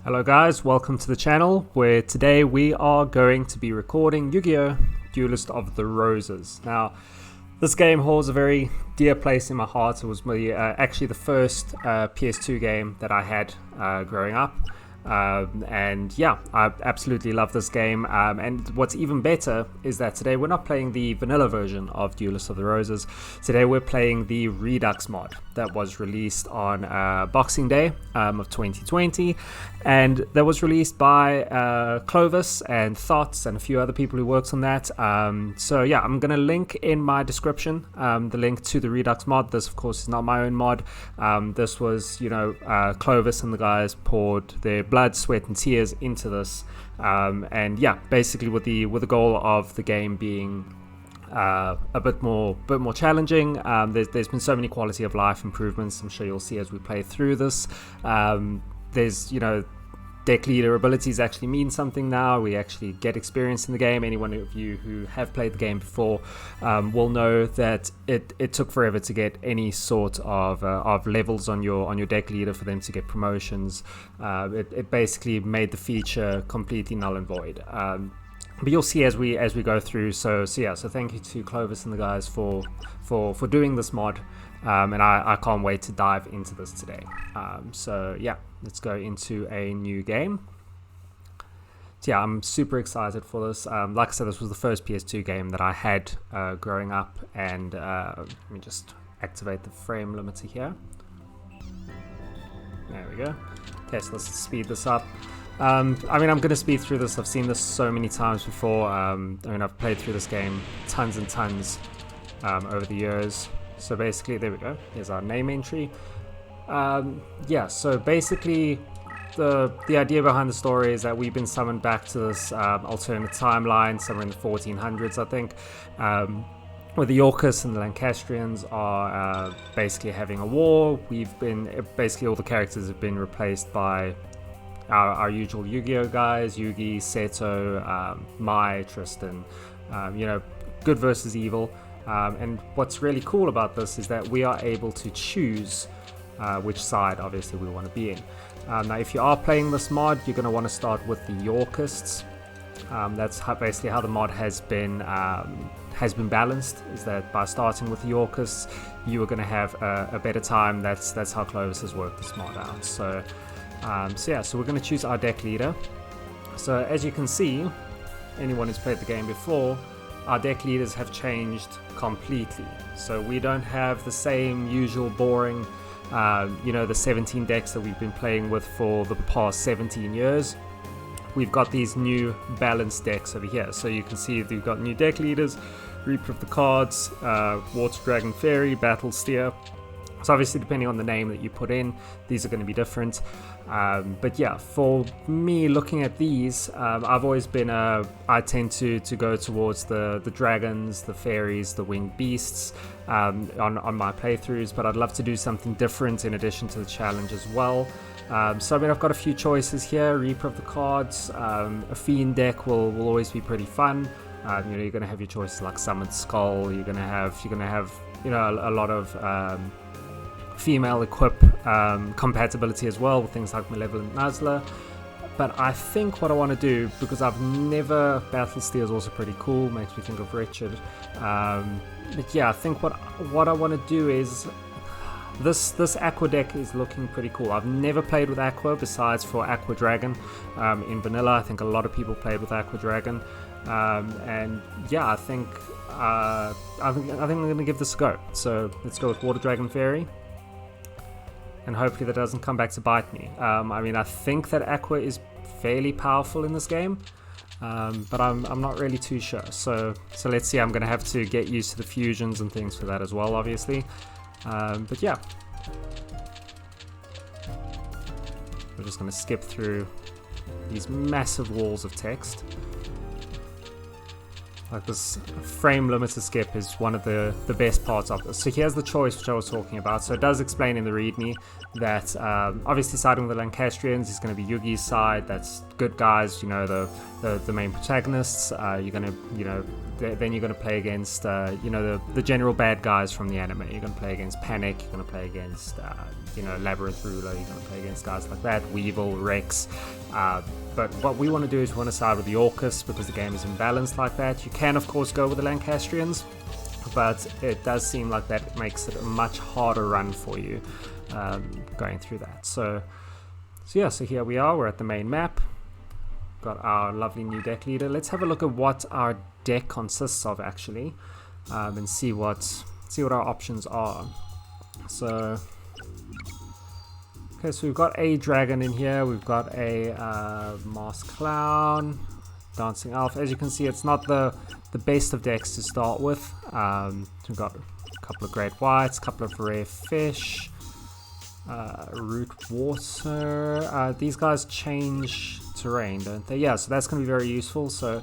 Hello guys, welcome to the channel where today we are going to be recording Yu-Gi-Oh! Duelist of the Roses. Now, this game holds a very dear place in my heart. It was actually the first PS2 game that I had growing up. And yeah, I absolutely love this game, and what's even better is that today we're not playing the vanilla version of Duelists of the Roses. Today we're playing the Redux mod that was released on Boxing Day of 2020, and that was released by Clovis and Thots and a few other people who worked on that. So yeah, I'm gonna link in my description the link to the Redux mod. This of course is not my own mod. This was, Clovis and the guys poured their blood, sweat and tears into this, and yeah, basically with the goal of the game being a bit more challenging. There's been so many quality of life improvements. I'm sure you'll see as we play through this. There's deck leader abilities actually mean something now. We actually get experience in the game. Anyone of you who have played the game before will know that it took forever to get any sort of levels on your deck leader for them to get promotions. It basically made the feature completely null and void. But you'll see as we go through. So thank you to Clovis and the guys for doing this mod. And I can't wait to dive into this today. So yeah, let's go into a new game. So yeah, I'm super excited for this. Like I said, this was the first PS2 game that I had growing up. And let me just activate the frame limiter here. There we go. Okay, so let's speed this up. I'm going to speed through this. I've seen this so many times before. I've played through this game tons and tons over the years. So basically, there we go. Here's our name entry. So basically, the idea behind the story is that we've been summoned back to this alternate timeline, somewhere in the 1400s, I think, where the Yorkists and the Lancastrians are basically having a war. Basically all the characters have been replaced by our usual Yu-Gi-Oh guys: Yugi, Seto, Mai, Tristan. Good versus evil. And what's really cool about this is that we are able to choose which side, obviously, we want to be in. Now, if you are playing this mod, you're going to want to start with the Yorkists. That's basically how the mod has been balanced. Is that by starting with the Yorkists, you are going to have a better time. That's how Clovis has worked this mod out. So we're going to choose our deck leader. So as you can see, anyone who's played the game before, our deck leaders have changed completely. So we don't have the same usual boring, the 17 decks that we've been playing with for the past 17 years. We've got these new balanced decks over here. So you can see we've got new deck leaders: Reaper of the Cards, Water Dragon Fairy, Battle Steer. So obviously, depending on the name that you put in, these are going to be different. But yeah, for me, looking at these, I've always been I tend to go towards the dragons, the fairies, the winged beasts on my playthroughs. But I'd love to do something different in addition to the challenge as well. I've got a few choices here. Reaper of the Cards, a Fiend deck will always be pretty fun. You're going to have your choices like Summoned Skull. You're going to have a lot of female equip compatibility as well, with things like Malevolent Nuzzler. But I think what I want to do, because Battle Steer is also pretty cool, makes me think of Richard. But yeah, I think what I want to do is this Aqua deck is looking pretty cool. I've never played with Aqua besides for Aqua Dragon in vanilla. I think a lot of people played with Aqua Dragon, and yeah, I think I'm going to give this a go. So let's go with Water Dragon Fairy. And hopefully that doesn't come back to bite me. I think that Aqua is fairly powerful in this game, but I'm not really too sure. So let's see. I'm going to have to get used to the fusions and things for that as well, obviously. But yeah, we're just going to skip through these massive walls of text. Like this frame limiter skip is one of the best parts of this. So here's the choice which I was talking about. So it does explain in the readme that obviously siding with the Lancastrians is going to be Yugi's side. That's good guys, you know, the main protagonists. You're going to, you know, then you're going to play against, you know, the general bad guys from the anime. You're going to play against Panic. You're going to play against, you know, Labyrinth Ruler. You're going to play against guys like that. Weevil, Rex. But what we want to do is we want to side with the Orcus because the game is imbalanced like that. You can, of course, go with the Lancastrians, but it does seem like that makes it a much harder run for you going through that. So yeah, so here we are. We're at the main map. Got our lovely new deck leader. Let's have a look at what our deck consists of actually, and see what our options are. So. Okay, so we've got a dragon in here, we've got a masked clown, dancing elf. As you can see, it's not the best of decks to start with. We've got a couple of great whites, a couple of rare fish, root water. These guys change terrain, don't they? Yeah, so that's going to be very useful. So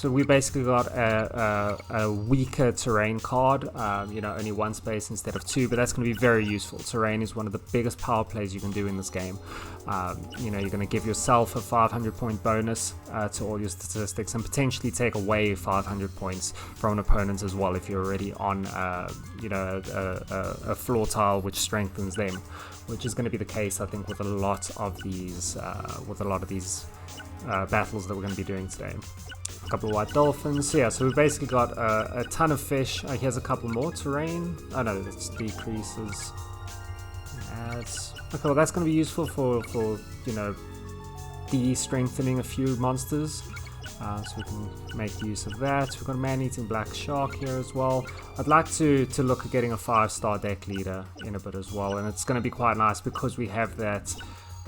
we basically got a weaker terrain card, you know, only one space instead of two, but that's going to be very useful. Terrain is one of the biggest power plays you can do in this game. You know, you're going to give yourself a 500 point bonus to all your statistics and potentially take away 500 points from an opponent as well if you're already on, you know, a floor tile which strengthens them, which is going to be the case, I think, with a lot of these, battles that we're going to be doing today. A couple of white dolphins. So yeah, so we've basically got a ton of fish. Here's a couple more. Terrain. Oh no, this decreases. Adds. Okay, well that's going to be useful for you know, de-strengthening a few monsters. So we can make use of that. We've got a man-eating black shark here as well. I'd like to look at getting a 5-star deck leader in a bit as well, and it's going to be quite nice because we have that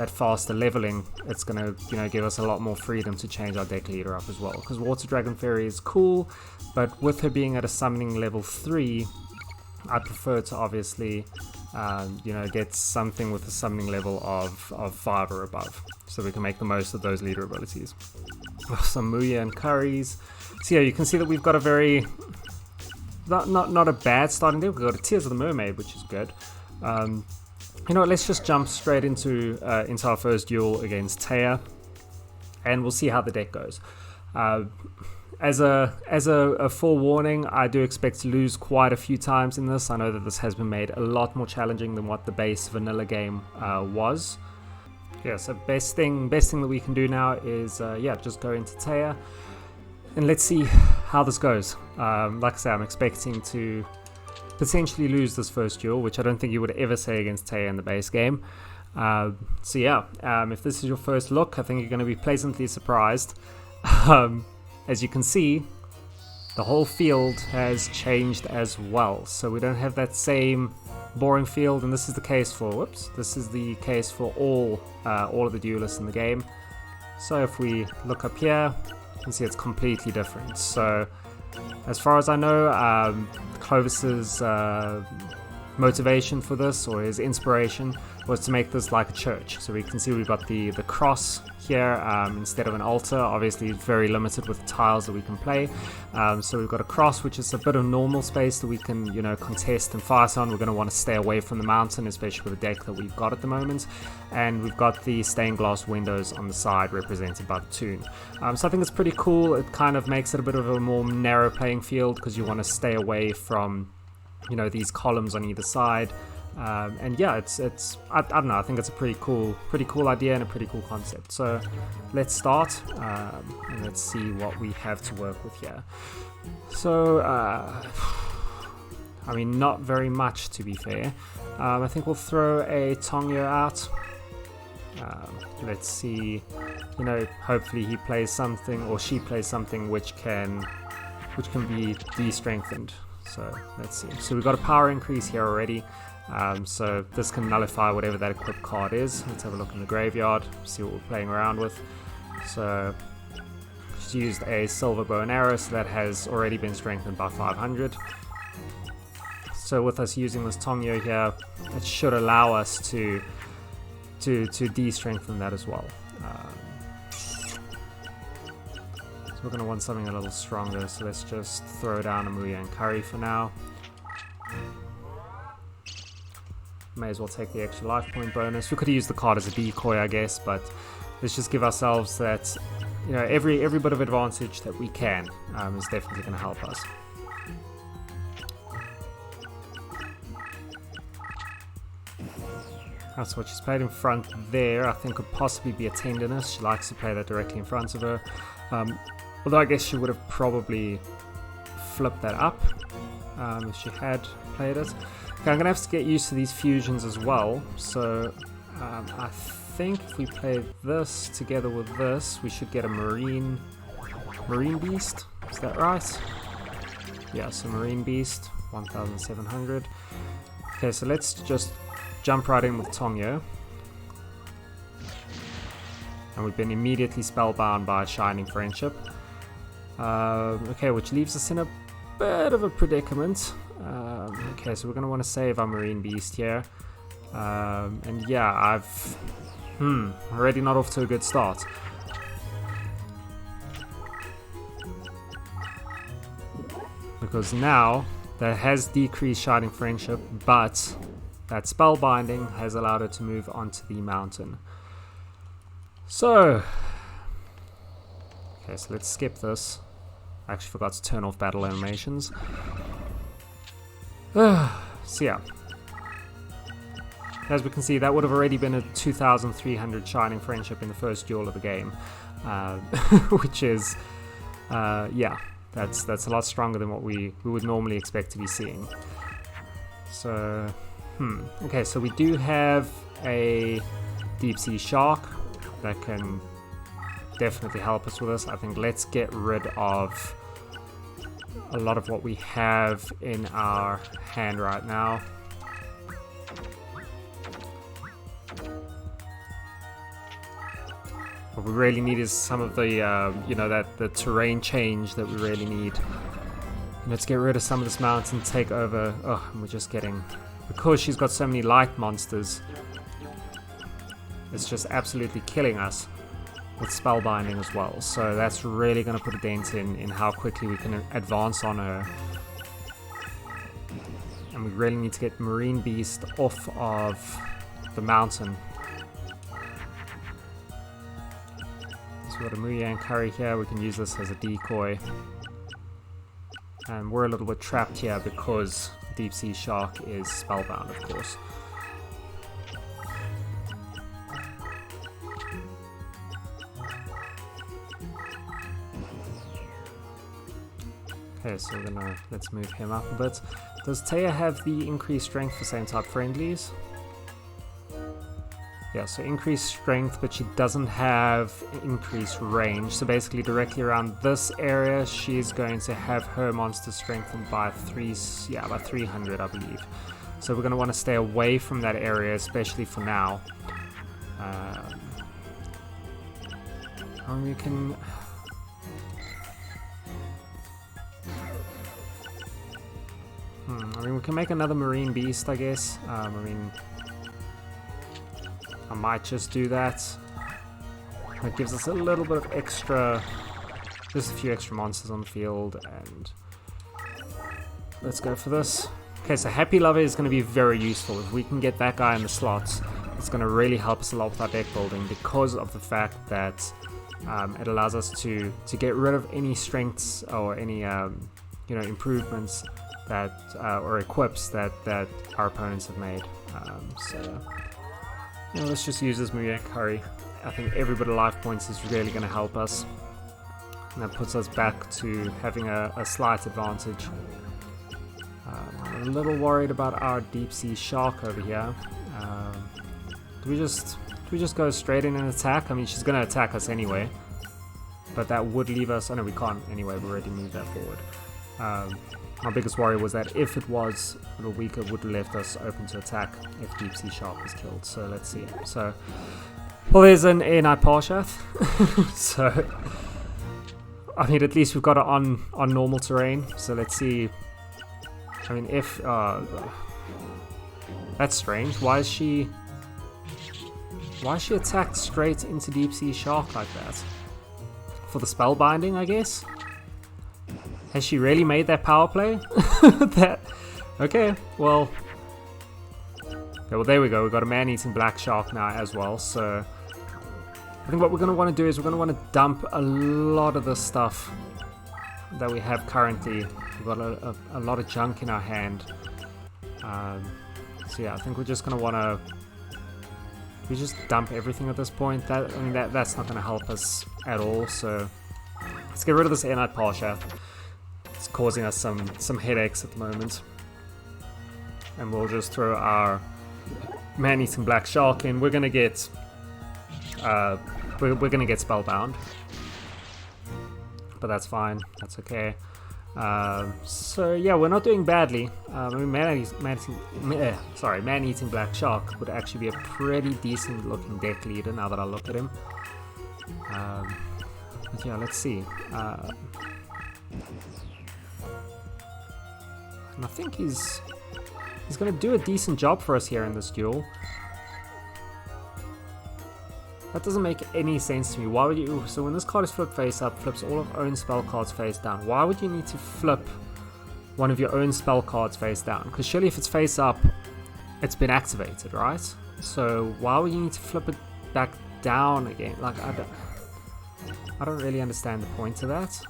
faster leveling. It's going to, you know, give us a lot more freedom to change our deck leader up as well, because Water Dragon Fairy is cool, but with her being at a summoning level 3, I prefer to obviously you know, get something with a summoning level of 5 or above, so we can make the most of those leader abilities. Some Muya and Curries. So yeah, you can see that we've got a very not a bad starting deck. We've got a Tears of the Mermaid, which is good. You know what, let's just jump straight into our first duel against Taya, and we'll see how the deck goes. As a forewarning, I do expect to lose quite a few times in this. I know that this has been made a lot more challenging than what the base vanilla game was. Yeah, so best thing that we can do now is yeah, just go into Taya, and let's see how this goes. Like I say, I'm expecting to potentially lose this first duel, which I don't think you would ever say against Taya in the base game. So yeah, if this is your first look, I think you're going to be pleasantly surprised. As you can see, the whole field has changed as well, so we don't have that same boring field, and this is the case for all of the duelists in the game. So if we look up here, you can see it's completely different. So as far as I know, Clovis's motivation for this, or his inspiration, was to make this like a church. So we can see we've got the cross here instead of an altar. Obviously it's very limited with the tiles that we can play. So we've got a cross, which is a bit of normal space that we can, you know, contest and fight on. We're going to want to stay away from the mountain, especially with the deck that we've got at the moment. And we've got the stained glass windows on the side represented by the toon. So I think it's pretty cool. It kind of makes it a bit of a more narrow playing field because you want to stay away from, you know, these columns on either side. And yeah, it's I don't know, I think it's a pretty cool idea and a pretty cool concept. So let's start and let's see what we have to work with here. So I mean, not very much, to be fair. I think we'll throw a Tongyo out. Let's see, you know, hopefully he plays something, or she plays something which can be de-strengthened. So let's see. So we've got a power increase here already. So this can nullify whatever that equipped card is. Let's have a look in the graveyard, see what we're playing around with. So she's used a silver bow and arrow, so that has already been strengthened by 500. So with us using this Tongyo here, it should allow us to de-strengthen that as well. So we're going to want something a little stronger, so let's just throw down a Muyang Curry for now. May as well take the extra life point bonus. We could have used the card as a decoy, I guess, but let's just give ourselves that, you know, every bit of advantage that we can is definitely going to help us. That's what she's played in front there. I think could possibly be a tenderness. She likes to play that directly in front of her. Although I guess she would have probably flipped that up if she had played it. Okay, I'm going to have to get used to these fusions as well. So I think if we play this together with this, we should get a Marine Beast. Is that right? Yeah, so Marine Beast, 1,700. Okay, so let's just jump right in with Tongyo. And we've been immediately spellbound by Shining Friendship. Okay, which leaves us in a bit of a predicament. Okay, so we're going to want to save our Marine Beast here. And yeah, I've already not off to a good start. Because now that has decreased Shining Friendship, but that spellbinding has allowed her to move onto the mountain. So, okay, so let's skip this. I actually forgot to turn off battle animations. So yeah, as we can see, that would have already been a 2,300 Shining Friendship in the first duel of the game, which is, yeah, that's a lot stronger than what we would normally expect to be seeing. So, okay, so we do have a Deep Sea Shark that can definitely help us with this. I think let's get rid of a lot of what we have in our hand right now. What we really need is some of the, you know, the terrain change that we really need. Let's get rid of some of this mountain, take over. Oh, and we're just getting, because she's got so many light monsters, it's just absolutely killing us with spellbinding as well. So that's really going to put a dent in how quickly we can advance on her. And we really need to get Marine Beast off of the mountain. So we've got a Muyang Curry here. We can use this as a decoy. And we're a little bit trapped here because Deep Sea Shark is spellbound, of course. Okay, so let's move him up a bit. Does Taya have the increased strength for same type friendlies? Yeah, so increased strength, but she doesn't have increased range. So basically directly around this area, she's going to have her monster strengthened by 300, I believe. So we're going to want to stay away from that area, especially for now. And we can... I mean, we can make another Marine Beast, I guess. I mean, I might just do that. That gives us a little bit of extra, just a few extra monsters on the field, and let's go for this. Okay, so Happy Lover is going to be very useful. If we can get that guy in the slots, it's going to really help us a lot with our deck building, because of the fact that it allows us to get rid of any strengths or any you know, improvements that or equips that our opponents have made. So you know, let's just use this Muyang Curry. I think every bit of life points is really going to help us, and that puts us back to having a slight advantage. I'm a little worried about our Deep Sea Shark over here. Do we just go straight in and attack? I mean, she's going to attack us anyway, but that would leave us... Oh no, we can't anyway, we already moved that forward. My biggest worry was that if it was a little weaker, it would have left us open to attack if Deep Sea Shark was killed. So let's see. So, well, there's an Air Knight Parshath. So, I mean, at least we've got it on normal terrain. So let's see. I mean, if... that's strange. Why is she attacked straight into Deep Sea Shark like that? for the spell binding, I guess. Has she really made that power play? Okay, well... Okay, well there we go, we've got a man-eating black shark now as well, so... I think what we're going to want to do is we're going to want to dump a lot of the stuff that we have currently. We've got a lot of junk in our hand. So yeah, I think we're just going to want to... We just dump everything at this point. That's not going to help us at all, so... Let's get rid of this airnight Parsha. It's causing us some headaches at the moment. And we'll just throw our man-eating black shark in. We're gonna get we're gonna get spellbound, but that's fine. That's okay. So yeah, we're not doing badly. I mean, man-eating black shark would actually be a pretty decent-looking deck leader now that I look at him. But yeah, let's see. And I think he's going to do a decent job for us here in this duel. That doesn't make any sense to me. Why would you... So when this card is flipped face up, flips all of your own spell cards face down. Why would you need to flip one of your own spell cards face down? Because surely if it's face up, it's been activated, right? So why would you need to flip it back down again? Like, I don't really understand the point of that.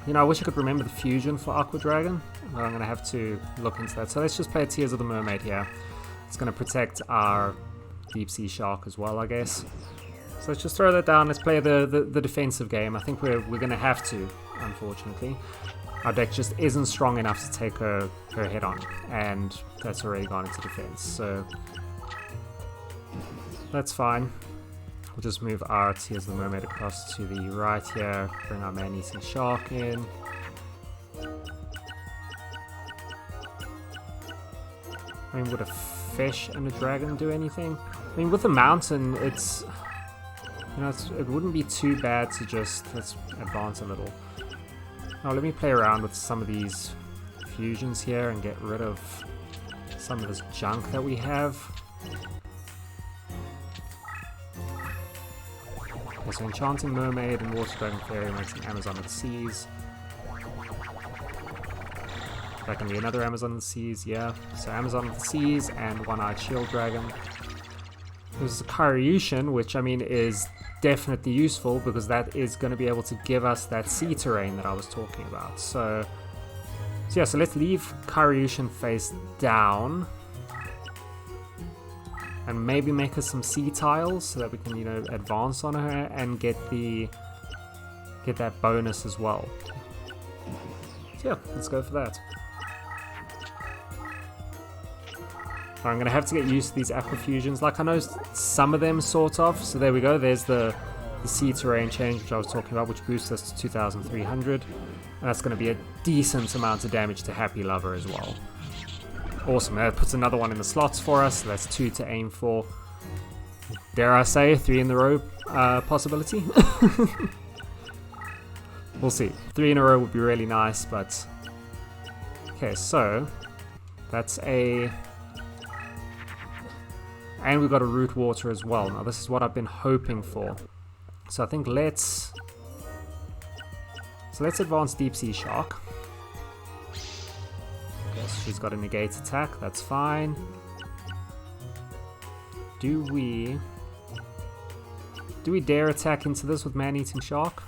You know, I wish I could remember the fusion for Aqua Dragon, but I'm going to have to look into that. So let's just play Tears of the Mermaid here. It's going to protect our Deep Sea Shark as well, I guess. So let's just throw that down. Let's play the defensive game. I think we're going to have to, unfortunately. Our deck just isn't strong enough to take her head on, and that's already gone into defense. So that's fine. We'll just move our Tears of the Mermaid across to the right here, bring our man-eating shark in. I mean, would a fish and a dragon do anything? I mean, with the mountain, it's... You know, it wouldn't be too bad to just... Let's advance a little. Now, let me play around with some of these fusions here and get rid of some of this junk that we have. So Enchanting Mermaid and Water Dragon Fairy makes an Amazon of the Seas. That can be another Amazon of the Seas, yeah. So Amazon of the Seas and One-Eyed Shield Dragon. There's a Karyushin, which I mean is definitely useful because that is going to be able to give us that sea terrain that I was talking about. So yeah, so let's leave Karyushin face down. And maybe make her some sea tiles so that we can, you know, advance on her and get that bonus as well. So yeah, let's go for that. I'm going to have to get used to these aqua fusions. Like, I know some of them sort of. So there we go. There's the sea terrain change, which I was talking about, which boosts us to 2,300. And that's going to be a decent amount of damage to Happy Lover as well. Awesome, that puts another one in the slots for us, so that's 2 to aim for. Dare I say, 3 in the row possibility? We'll see. 3 in a row would be really nice, but... Okay, so... That's a... And we've got a Root Water as well. Now this is what I've been hoping for. So I think let's... So let's advance Deep Sea Shark. She's got a negate attack, that's fine. Do we dare attack into this with Man-Eating Shark?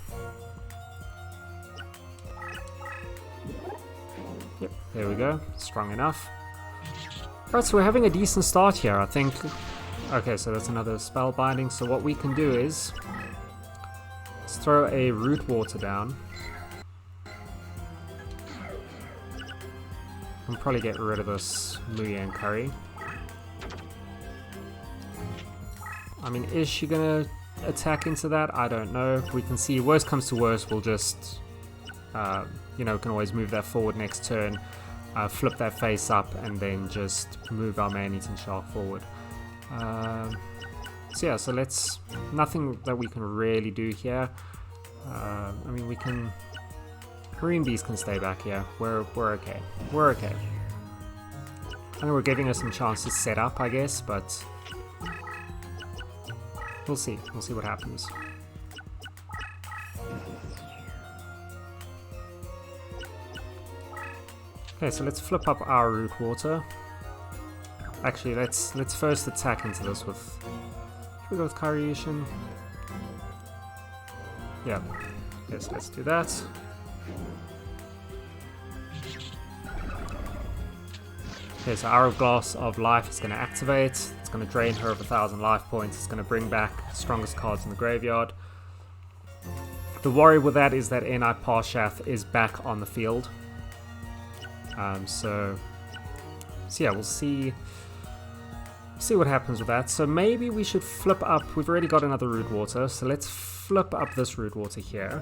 Yep, there we go. Strong enough. Right, so we're having a decent start here, I think. Okay, so that's another spell binding. So what we can do is let's throw a Root Water down. I'll probably get rid of this Muyan Curry. I mean, is she gonna attack into that? I don't know. We can see, worst comes to worst, we'll just, you know, can always move that forward next turn, flip that face up, and then just move our man-eating shark forward. So yeah, so let's, nothing that we can really do here. I mean, we can... Marine Beast can stay back here. We're okay. We're okay. I know we're giving us some chance to set up, I guess, but We'll see. We'll see what happens. Okay, so let's flip up our root water. Actually, let's first attack into this with... Should we go with Karyushin? Yeah. Yes, let's do that. Okay, so Hourglass of Life is going to activate. It's going to drain her of 1,000 life points. It's going to bring back strongest cards in the graveyard. The worry with that is that Enai Parshath is back on the field. So yeah, we'll see what happens with that. So maybe we should flip up. We've already got another root water, so let's flip up this root water here.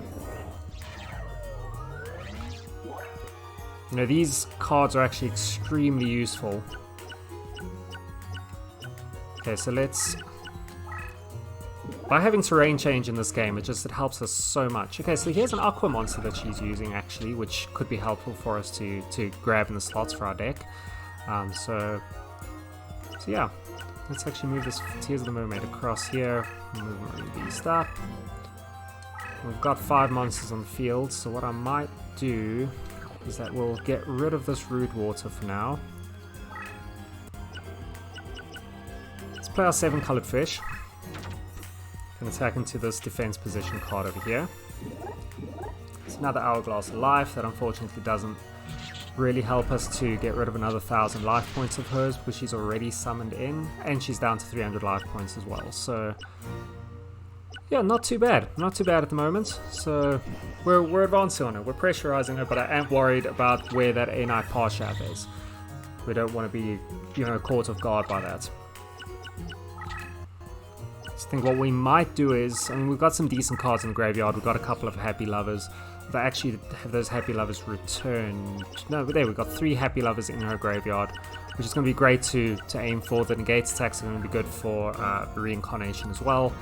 You know, these cards are actually extremely useful. Okay, so let's... By having terrain change in this game, it helps us so much. Okay, so here's an Aqua monster that she's using, actually, which could be helpful for us to grab in the slots for our deck. So yeah, let's actually move this Tears of the Mermaid across here. Move Marine Beast up. We've got 5 monsters on the field, so what I might do is that we'll get rid of this root water for now. Let's play our 7-colored fish. Can attack into this defense position card over here. It's another Hourglass of Life that unfortunately doesn't really help us to get rid of another 1,000 life points of hers, because she's already summoned in, and she's down to 300 life points as well. So yeah, not too bad. Not too bad at the moment. So we're advancing on it. We're pressurizing her, but I am worried about where that Enai Parshath is. We don't want to be, caught off guard by that. I think what we might do is, we've got some decent cards in the graveyard. We've got a couple of Happy Lovers. They actually have those Happy Lovers returned. No, but there we've got 3 Happy Lovers in her graveyard, which is going to be great to aim for. The negate attacks are going to be good for reincarnation as well.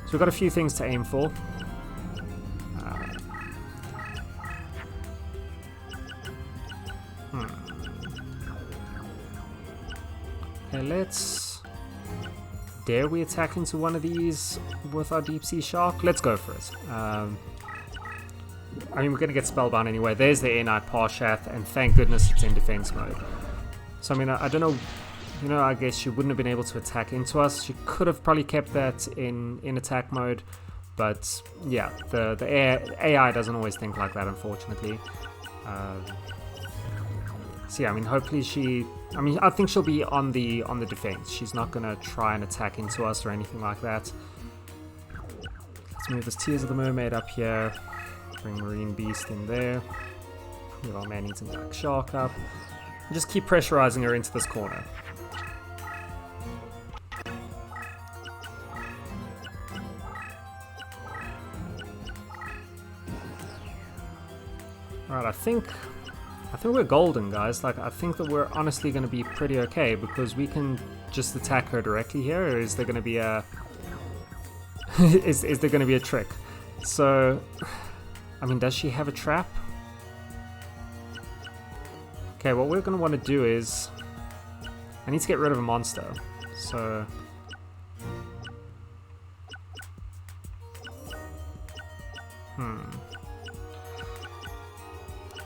So we've got a few things to aim for. Okay, let's... Dare we attack into one of these with our Deep Sea Shark? Let's go for it. we're going to get Spellbound anyway. There's the Enai Parshath, and thank goodness it's in defense mode. So, I don't know, I guess she wouldn't have been able to attack into us. She could have probably kept that in attack mode, but yeah, the AI doesn't always think like that, unfortunately. So yeah, hopefully I think she'll be on the defense. She's not gonna try and attack into us or anything like that. Let's move this Tears of the Mermaid up here. Bring Marine Beast in there. Move our Man-Eating Black Shark up. And just keep pressurizing her into this corner. Alright, I think we're golden, guys. I think that we're honestly going to be pretty okay, because we can just attack her directly here. Or is there going to be a is there going to be a trick? So, does she have a trap? Okay, what we're going to want to do is, I need to get rid of a monster. So,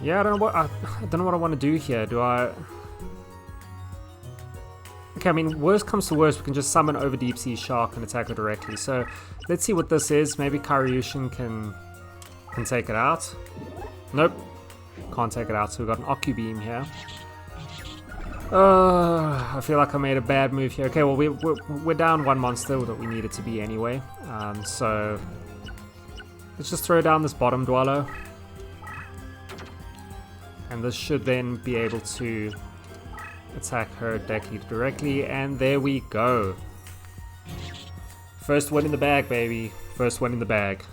yeah, I don't know what I want to do here. Do I? Okay, worst comes to worst, we can just summon over Deep Sea Shark and attack her directly. So let's see what this is. Maybe Karyushin can take it out. Nope, can't take it out. So we've got an Ocu Beam here. I feel like I made a bad move here. Okay, well we're down one monster that we needed to be anyway. So let's just throw down this bottom Dweller. And this should then be able to attack her directly, and there we go. First one in the bag, baby. First one in the bag.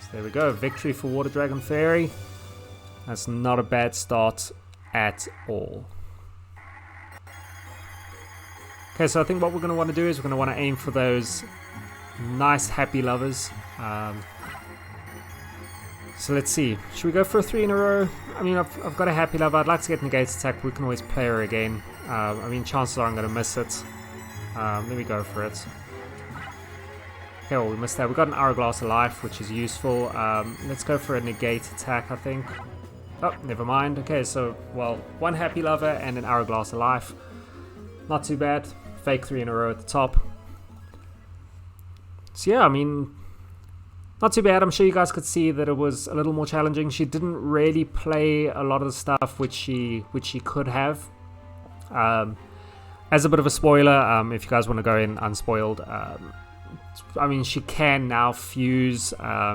So there we go. Victory for Water Dragon Fairy. That's not a bad start at all. Okay, so I think what we're going to want to do is we're going to want to aim for those nice Happy Lovers. So let's see. Should we go for a 3 in a row? I've got a Happy Lover. I'd like to get Negate Attack. We can always play her again. I mean, chances are I'm going to miss it. Let me go for it. Okay, well, we missed that. We got an Hourglass of Life, which is useful. Let's go for a negate attack, I think. Oh, never mind. Okay, so, well, 1 Happy Lover and an Hourglass of Life. Not too bad. Fake 3 in a row at the top. So yeah, I mean, not too bad. I'm sure you guys could see that it was a little more challenging. She didn't really play a lot of the stuff which she could have. As a bit of a spoiler, if you guys want to go in unspoiled, I mean, she can now fuse.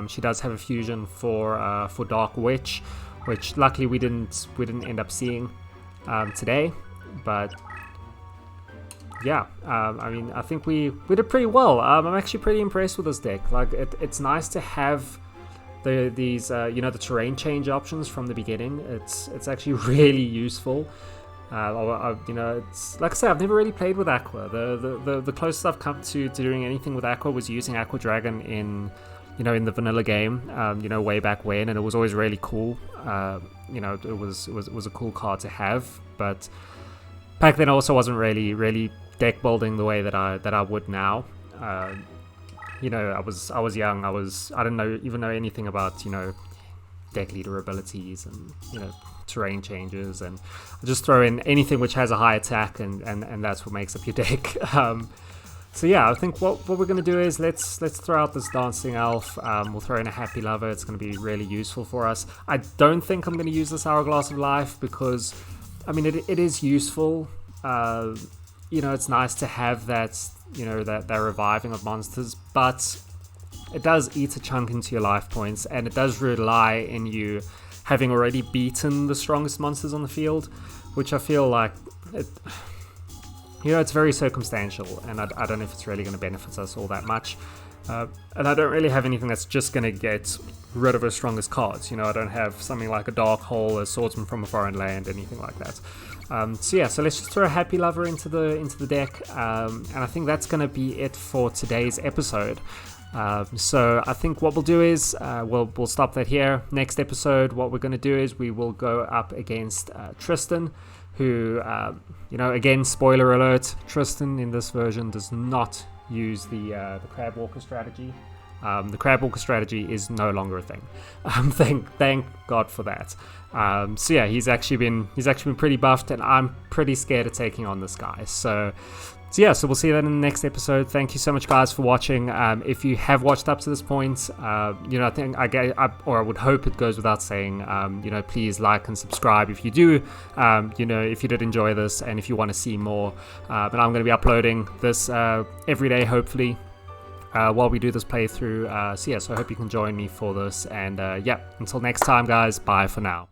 She does have a fusion for Dark Witch, which luckily we didn't end up seeing today. But yeah, I mean, I think we did pretty well. I'm actually pretty impressed with this deck. Like, it's nice to have these you know, the terrain change options from the beginning. It's actually really useful. You know, it's like I said, I've never really played with Aqua. The closest I've come to doing anything with Aqua was using Aqua Dragon in, you know, in the vanilla game, you know, way back when, and it was always really cool. You know, it was a cool card to have, but back then I also wasn't really deck building the way that I would now. You know, I was young. I didn't even know anything about, you know, deck leader abilities and, you know, terrain changes, and I just throw in anything which has a high attack, and that's what makes up your deck. So yeah, I think what we're going to do is let's throw out this Dancing Elf. We'll throw in a Happy Lover. It's going to be really useful for us. I don't think I'm going to use this Hourglass of Life because, I mean, it is useful. You know, it's nice to have that, you know, that reviving of monsters, but it does eat a chunk into your life points, and it does rely in you having already beaten the strongest monsters on the field, which I feel like, you know, it's very circumstantial, and I don't know if it's really going to benefit us all that much. And I don't really have anything that's just going to get rid of our strongest cards. You know, I don't have something like a Dark Hole, a Swordsman from a Foreign Land, anything like that. So yeah, so let's just throw a Happy Lover into the deck, and I think that's going to be it for today's episode. So I think what we'll do is we'll stop that here. Next episode, what we're going to do is we will go up against Tristan, who, you know, again, spoiler alert, Tristan in this version does not use the Crab Walker strategy. The Crab Walker strategy is no longer a thing. Thank God for that. So yeah, he's actually been pretty buffed, and I'm pretty scared of taking on this guy. So yeah, so we'll see that in the next episode. Thank you so much, guys, for watching. If you have watched up to this point, you know, I think I would hope it goes without saying, you know, please like and subscribe if you do, you know, if you did enjoy this and if you want to see more. But I'm going to be uploading this every day, hopefully, while we do this playthrough. So yeah, so I hope you can join me for this. And yeah, until next time, guys, bye for now.